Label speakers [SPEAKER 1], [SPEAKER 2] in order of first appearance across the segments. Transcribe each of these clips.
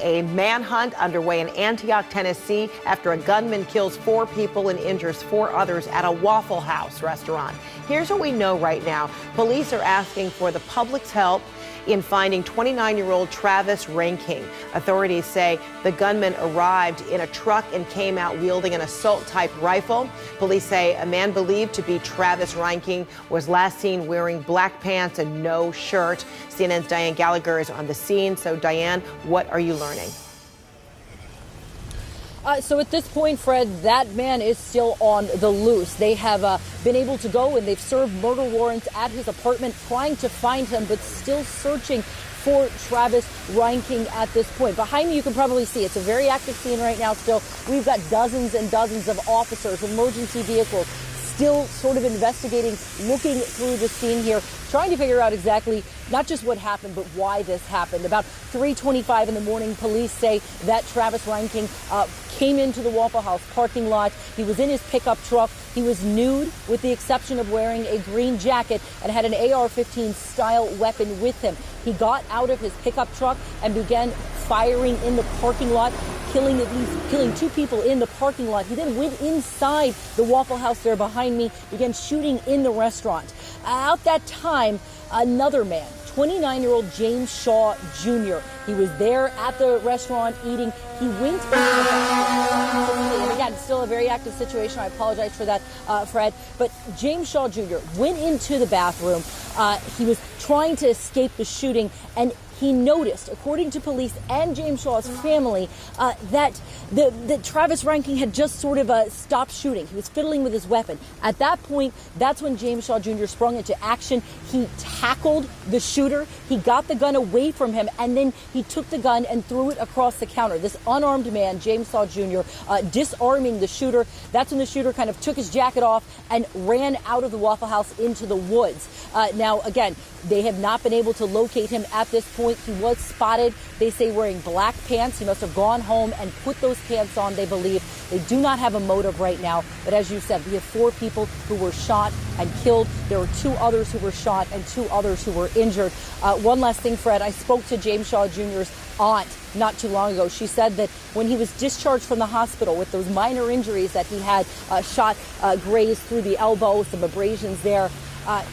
[SPEAKER 1] A manhunt underway in Antioch, Tennessee, after a gunman kills 4 people and injures 4 others at a Waffle House restaurant. Here's what we know right now. Police are asking for the public's help in finding 29-year-old Travis Ranking. Authorities say the gunman arrived in a truck and came out wielding an assault-type rifle. Police say a man believed to be Travis Ranking was last seen wearing black pants and no shirt. CNN's Diane Gallagher is on the scene. So, Diane, what are you learning?
[SPEAKER 2] So at this point, Fred, that man is still on the loose. They have been able to go and they've served murder warrants at his apartment trying to find him, but still searching for Travis Ranking at this point. Behind me, you can probably see it's a very active scene right now still. We've got dozens and dozens of officers, emergency vehicles, still sort of investigating, looking through the scene here, trying to figure out exactly not just what happened, but why this happened. About 3:25 in the morning, police say that Travis Ranking came into the Waffle House parking lot. He was in his pickup truck. He was nude with the exception of wearing a green jacket and had an AR-15 style weapon with him. He got out of his pickup truck and began firing in the parking lot, killing 2 people in the parking lot. He then went inside the Waffle House there behind me, began shooting in the restaurant. At that time, another man, 29-year-old James Shaw Jr. He was there at the restaurant eating. He went into the again, still a very active situation. I apologize for that, Fred. But James Shaw Jr. went into the bathroom. He was trying to escape the shooting, and he noticed, according to police and James Shaw's family, that Travis Ranking had just sort of stopped shooting. He was fiddling with his weapon. At that point, that's when James Shaw Jr. sprung into action. He tackled the shooter. He got the gun away from him, and then he took the gun and threw it across the counter. This unarmed man, James Shaw Jr., disarming the shooter. That's when the shooter kind of took his jacket off and ran out of the Waffle House into the woods. Now, again, they have not been able to locate him at this point. He was spotted, they say, wearing black pants. He must have gone home and put those pants on, they believe. They do not have a motive right now. But as you said, we have 4 people who were shot and killed. There were 2 others who were shot and 2 others who were injured. One last thing, Fred, I spoke to James Shaw Jr.'s aunt not too long ago. She said that when he was discharged from the hospital with those minor injuries that he had, shot grazed through the elbow, some abrasions there,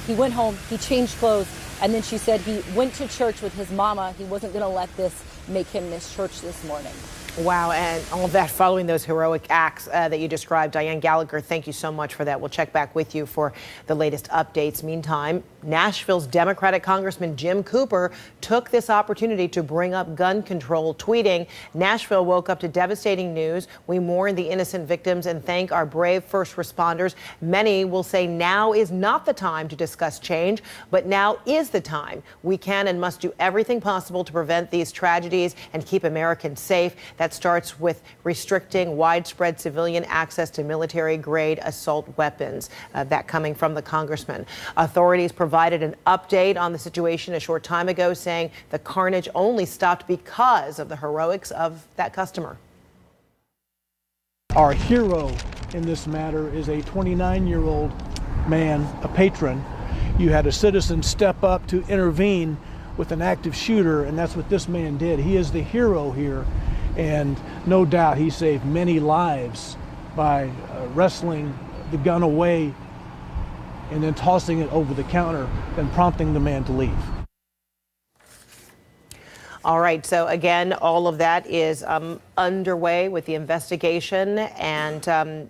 [SPEAKER 2] he went home, he changed clothes, and then she said he went to church with his mama. He wasn't going to let this make him miss church this morning.
[SPEAKER 1] Wow, and all of that following those heroic acts that you described. Diane Gallagher, thank you so much for that. We'll check back with you for the latest updates. Meantime, Nashville's Democratic Congressman Jim Cooper took this opportunity to bring up gun control, tweeting, "Nashville woke up to devastating news. We mourn the innocent victims and thank our brave first responders. Many will say now is not the time to discuss change, but now is the time. We can and must do everything possible to prevent these tragedies and keep Americans safe." That starts with restricting widespread civilian access to military-grade assault weapons. That coming from the congressman. Authorities provided an update on the situation a short time ago, saying the carnage only stopped because of the heroics of that customer.
[SPEAKER 3] Our hero in this matter is a 29-year-old man, a patron. You had a citizen step up to intervene with an active shooter, and that's what this man did. He is the hero here. And no doubt he saved many lives by wrestling the gun away and then tossing it over the counter and prompting the man to leave.
[SPEAKER 1] All right. So again, all of that is underway with the investigation, and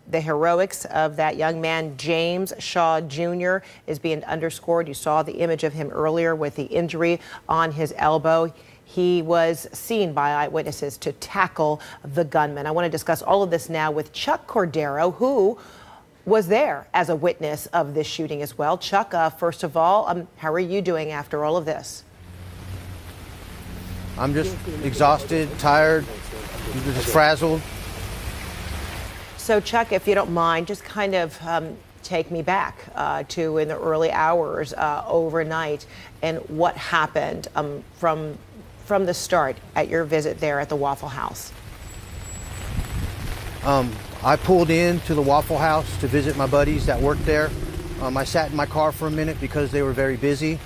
[SPEAKER 1] the heroics of that young man, James Shaw Jr., is being underscored. You saw the image of him earlier with the injury on his elbow. He was seen by eyewitnesses to tackle the gunman. I want to discuss all of this now with Chuck Cordero, who was there as a witness of this shooting as well. Chuck, first of all, how are you doing after all of this?
[SPEAKER 4] I'm just exhausted, tired, just frazzled.
[SPEAKER 1] So, Chuck, if you don't mind, just kind of take me back to in the early hours overnight and what happened from the start at your visit there at the Waffle House.
[SPEAKER 4] I pulled in to the Waffle House to visit my buddies that worked there. I sat in my car for a minute because they were very busy.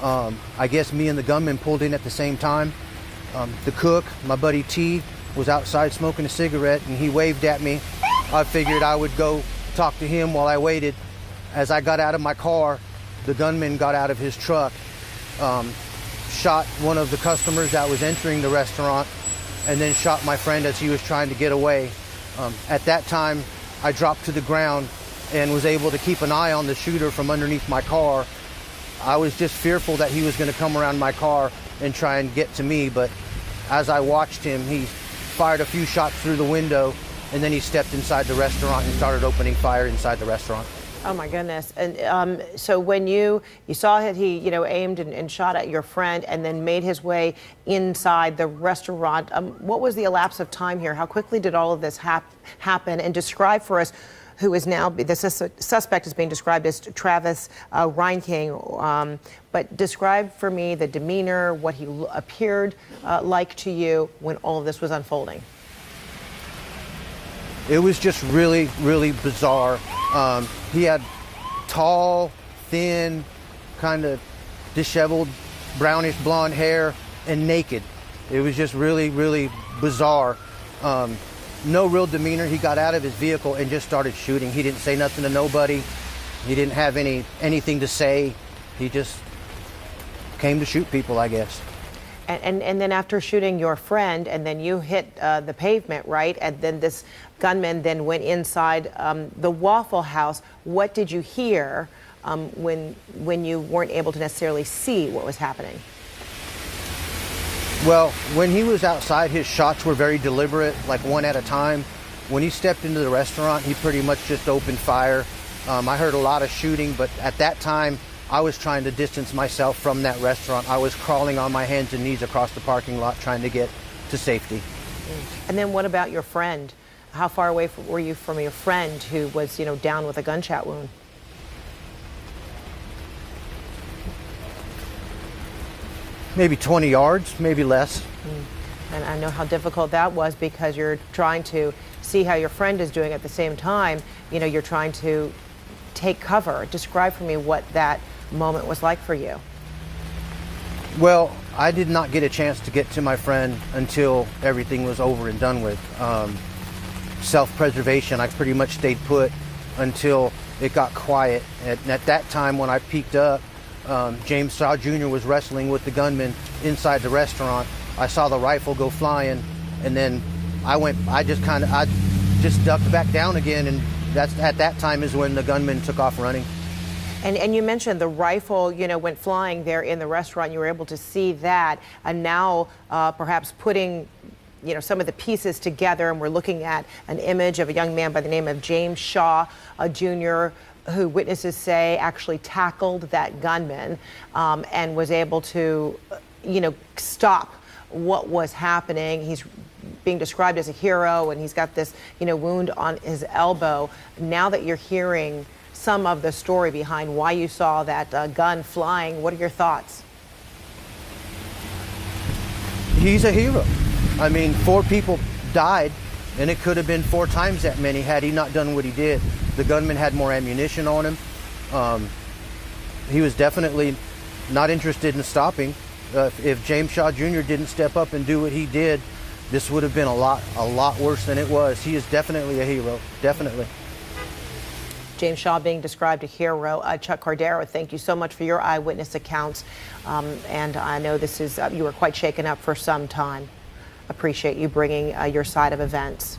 [SPEAKER 4] I guess me and the gunman pulled in at the same time. The cook, my buddy T, was outside smoking a cigarette, and he waved at me. I figured I would go talk to him while I waited. As I got out of my car, the gunman got out of his truck, shot one of the customers that was entering the restaurant, and then shot my friend as he was trying to get away. At that time, I dropped to the ground and was able to keep an eye on the shooter from underneath my car. I was just fearful that he was going to come around my car and try and get to me, but as I watched him, he fired a few shots through the window, and then he stepped inside the restaurant and started opening fire inside the restaurant.
[SPEAKER 1] Oh my goodness! And so when you saw that he aimed and shot at your friend and then made his way inside the restaurant, what was the elapse of time here? How quickly did all of this happen? And describe for us who is now the suspect is being described as Travis Reinking, but describe for me the demeanor, what he appeared like to you when all of this was unfolding.
[SPEAKER 4] It was just really, really bizarre. He had tall, thin, kind of disheveled, brownish blonde hair and naked. It was just really, really bizarre. No real demeanor. He got out of his vehicle and just started shooting. He didn't say nothing to nobody. He didn't have anything to say. He just came to shoot people, I guess.
[SPEAKER 1] And then after shooting your friend, and then you hit the pavement, right? And then this gunman then went inside the Waffle House. What did you hear when you weren't able to necessarily see what was happening?
[SPEAKER 4] Well, when he was outside, his shots were very deliberate, like one at a time. When he stepped into the restaurant, he pretty much just opened fire. I heard a lot of shooting, but at that time, I was trying to distance myself from that restaurant. I was crawling on my hands and knees across the parking lot trying to get to safety.
[SPEAKER 1] And then what about your friend? How far away were you from your friend who was, down with a gunshot wound?
[SPEAKER 4] Maybe 20 yards, maybe less.
[SPEAKER 1] And I know how difficult that was because you're trying to see how your friend is doing at the same time. You're trying to take cover. Describe for me what that moment was like for you.
[SPEAKER 4] Well, I did not get a chance to get to my friend until everything was over and done with. Self-preservation, I pretty much stayed put until it got quiet. And at that time when I peeked up, James Shaw Jr. was wrestling with the gunman inside the restaurant. I saw the rifle go flying, and then I just ducked back down again, and at that time is when the gunman took off running.
[SPEAKER 1] And you mentioned the rifle, went flying there in the restaurant. You were able to see that, and now perhaps putting, some of the pieces together, and we're looking at an image of a young man by the name of James Shaw Jr., who witnesses say actually tackled that gunman and was able to, stop what was happening. He's being described as a hero, and he's got this, wound on his elbow. Now that you're hearing some of the story behind why you saw that gun flying, what are your thoughts?
[SPEAKER 4] He's a hero. I mean, 4 people died, and it could have been 4 times that many had he not done what he did. The gunman had more ammunition on him. He was definitely not interested in stopping. If James Shaw Jr. didn't step up and do what he did, this would have been a lot worse than it was. He is definitely a hero, definitely.
[SPEAKER 1] James Shaw being described a hero. Chuck Cordero, thank you so much for your eyewitness accounts. And I know this is, you were quite shaken up for some time. Appreciate you bringing your side of events.